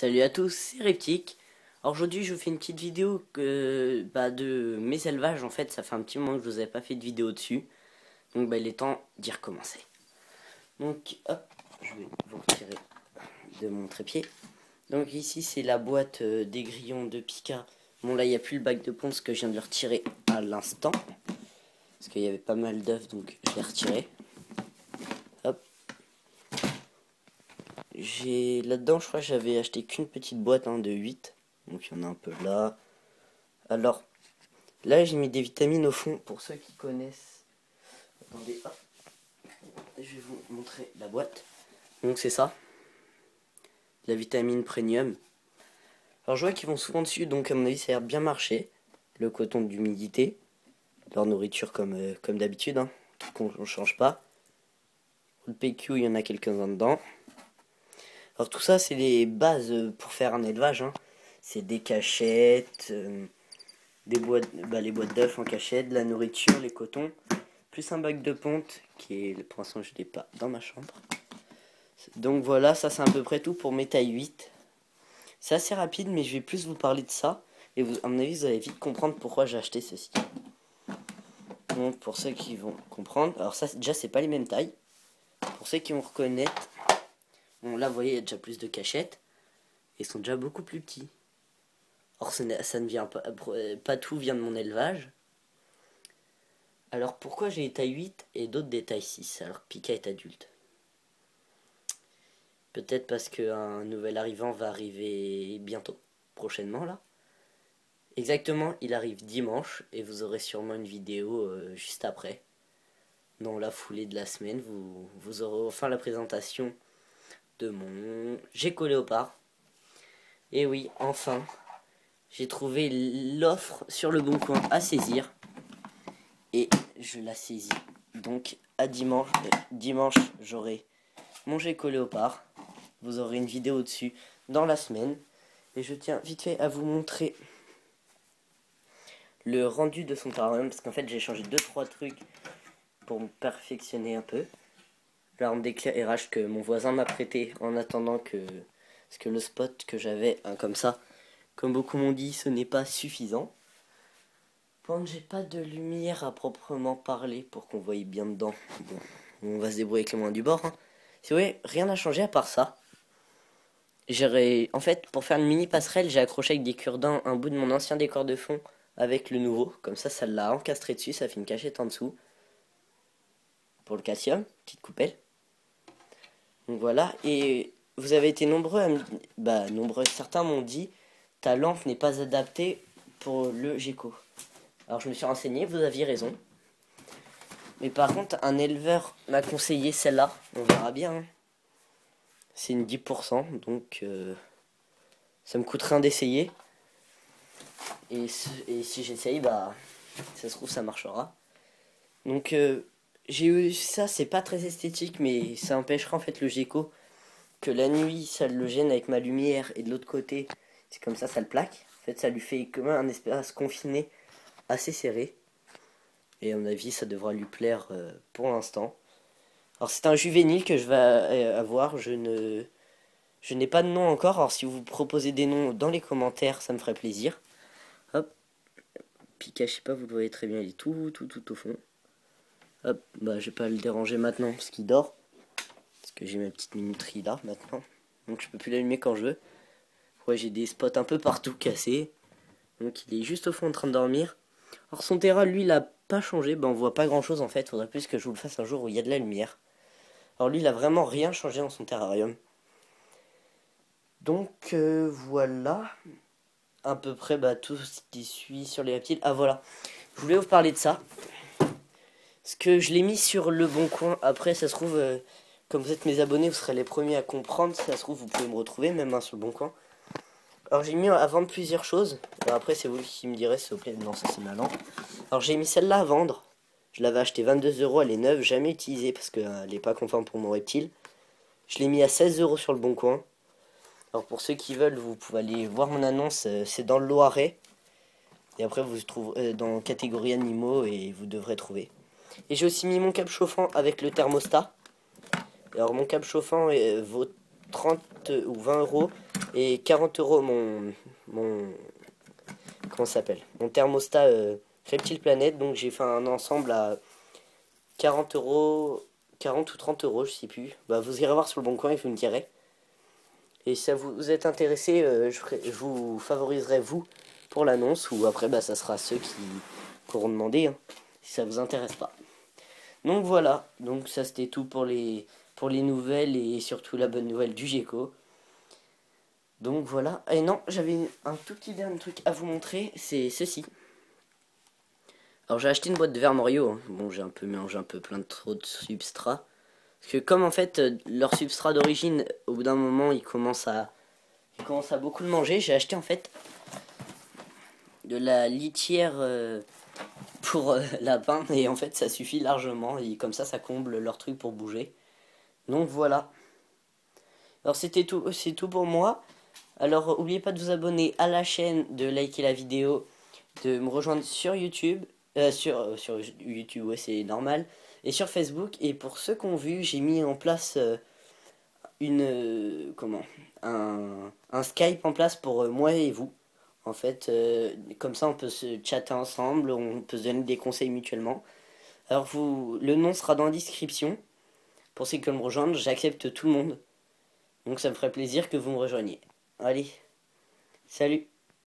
Salut à tous, c'est Reptic. Alors aujourd'hui je vous fais une petite vidéo de mes élevages. En fait ça fait un petit moment que je vous avais pas fait de vidéo dessus. Donc il est temps d'y recommencer. Donc hop, je vais vous retirer de mon trépied. Donc ici c'est la boîte des grillons de Pika. Bon là il n'y a plus le bac de ponce que je viens de retirer à l'instant. Parce qu'il y avait pas mal d'œufs donc je l'ai retiré. Hop. Là-dedans, je crois que j'avais acheté qu'une petite boîte de 8. Donc il y en a un peu là. Alors, là j'ai mis des vitamines au fond. Pour ceux qui connaissent. Attendez, hop. Je vais vous montrer la boîte. Donc c'est ça. La vitamine premium. Alors je vois qu'ils vont souvent dessus. Donc à mon avis ça a bien marché. Le coton d'humidité. Leur nourriture comme d'habitude. On ne change pas. Le PQ, il y en a quelques-uns dedans. Alors tout ça c'est les bases pour faire un élevage. C'est des cachettes, des boîtes, les boîtes d'œufs en cachette, de la nourriture, les cotons, plus un bac de ponte qui est, pour l'instant je l'ai pas dans ma chambre. Donc voilà, ça c'est à peu près tout pour mes tailles 8. C'est assez rapide mais je vais plus vous parler de ça. Et vous, à mon avis vous allez vite comprendre pourquoi j'ai acheté ceci. Donc pour ceux qui vont comprendre, alors ça déjà c'est pas les mêmes tailles. Pour ceux qui vont reconnaître, bon là vous voyez il y a déjà plus de cachettes. Ils sont déjà beaucoup plus petits. Or ça ne vient pas tout vient de mon élevage. Alors pourquoi j'ai des tailles 8 et d'autres des tailles 6 alors que Pika est adulte? Peut-être parce qu'un nouvel arrivant va arriver bientôt, prochainement là. Exactement, il arrive dimanche et vous aurez sûrement une vidéo juste après. Dans la foulée de la semaine, vous aurez enfin la présentation de mon gecko léopard. Et oui, enfin, j'ai trouvé l'offre sur le bon coin à saisir. Et je la saisis. Donc à dimanche, j'aurai mon gecko léopard. Vous aurez une vidéo dessus dans la semaine. Et je tiens vite fait à vous montrer le rendu de son terrarium. Parce qu'en fait j'ai changé 2-3 trucs pour me perfectionner un peu. L'arme d'éclairage que mon voisin m'a prêté en attendant que... Parce que le spot que j'avais comme ça, comme beaucoup m'ont dit, ce n'est pas suffisant. Bon, j'ai pas de lumière à proprement parler pour qu'on voie bien dedans. Bon, on va se débrouiller avec le moins du bord. Si vous voyez, rien n'a changé à part ça. En fait, pour faire une mini passerelle, j'ai accroché avec des cure-dents un bout de mon ancien décor de fond avec le nouveau. Comme ça l'a encastré dessus, ça fait une cachette en dessous. Pour le calcium, petite coupelle. Donc voilà, et vous avez été nombreux à me... nombreux, certains m'ont dit, ta lampe n'est pas adaptée pour le gecko. Alors je me suis renseigné, vous aviez raison. Mais par contre, un éleveur m'a conseillé celle-là. On verra bien. C'est une 10%, donc ça me coûte rien d'essayer. Et si j'essaye, ça se trouve ça marchera. Donc j'ai eu ça, c'est pas très esthétique, mais ça empêchera en fait le gecko que la nuit ça le gêne avec ma lumière et de l'autre côté, c'est comme ça le plaque. En fait, ça lui fait comme un espace confiné assez serré. Et à mon avis, ça devra lui plaire pour l'instant. Alors c'est un juvénile que je vais avoir. Je n'ai pas de nom encore. Alors si vous proposez des noms dans les commentaires, ça me ferait plaisir. Hop. Pika, je sais pas, vous le voyez très bien, il est tout au fond. Hop, je vais pas le déranger maintenant parce qu'il dort. Parce que j'ai ma petite minuterie là maintenant. Donc je peux plus l'allumer quand je veux. Ouais, j'ai des spots un peu partout cassés. Donc il est juste au fond en train de dormir. Alors son terrain, lui, il a pas changé. On voit pas grand chose en fait. Faudrait plus que je vous le fasse un jour où il y a de la lumière. Alors lui, il a vraiment rien changé dans son terrarium. Donc voilà. À peu près tout ce qui suit sur les reptiles. Ah voilà. Je voulais vous parler de ça. Parce que je l'ai mis sur le bon coin. Après, ça se trouve, comme vous êtes mes abonnés, vous serez les premiers à comprendre. Ça se trouve, vous pouvez me retrouver même sur le bon coin. Alors j'ai mis à vendre plusieurs choses. Alors, après c'est vous qui me direz s'il vous plaît. Non, ça c'est malin. Alors j'ai mis celle-là à vendre. Je l'avais acheté 22 €, elle est neuve, jamais utilisée parce qu'elle n'est pas conforme pour mon reptile. Je l'ai mis à 16 € sur le bon coin. Alors pour ceux qui veulent, vous pouvez aller voir mon annonce, c'est dans le Loiret. Et après vous trouverez dans catégorie animaux et vous devrez trouver. Et j'ai aussi mis mon câble chauffant avec le thermostat. Alors mon câble chauffant vaut 30 ou 20 €. Et 40 euros mon comment ça s'appelle, mon thermostat Reptile Planète. Donc j'ai fait un ensemble à 40 euros, 40 ou 30 euros, je sais plus. Bah vous irez voir sur le bon coin et vous me direz. Et si ça vous êtes intéressé, je vous favoriserai vous pour l'annonce, ou après bah ça sera ceux qui pourront demander, hein, si ça vous intéresse pas. Donc voilà, donc ça c'était tout pour les nouvelles et surtout la bonne nouvelle du GECO. Donc voilà, et non, j'avais un tout petit dernier truc à vous montrer, c'est ceci. Alors j'ai acheté une boîte de verre Morio, hein. Bon j'ai un peu mélangé un peu plein de trop de substrats. Parce que comme en fait leur substrat d'origine, au bout d'un moment ils commencent à beaucoup le manger, j'ai acheté en fait de la litière pour lapin, et en fait ça suffit largement, et comme ça comble leur truc pour bouger. Donc voilà. Alors c'était tout, c'est tout pour moi. Alors n'oubliez pas de vous abonner à la chaîne, de liker la vidéo, de me rejoindre sur YouTube, sur YouTube, ouais c'est normal, et sur Facebook. Et pour ceux qui ont vu, j'ai mis en place un Skype en place pour moi et vous. En fait, comme ça on peut se chatter ensemble, on peut se donner des conseils mutuellement. Alors le nom sera dans la description. Pour ceux qui veulent me rejoindre, j'accepte tout le monde. Donc ça me ferait plaisir que vous me rejoigniez. Allez, salut!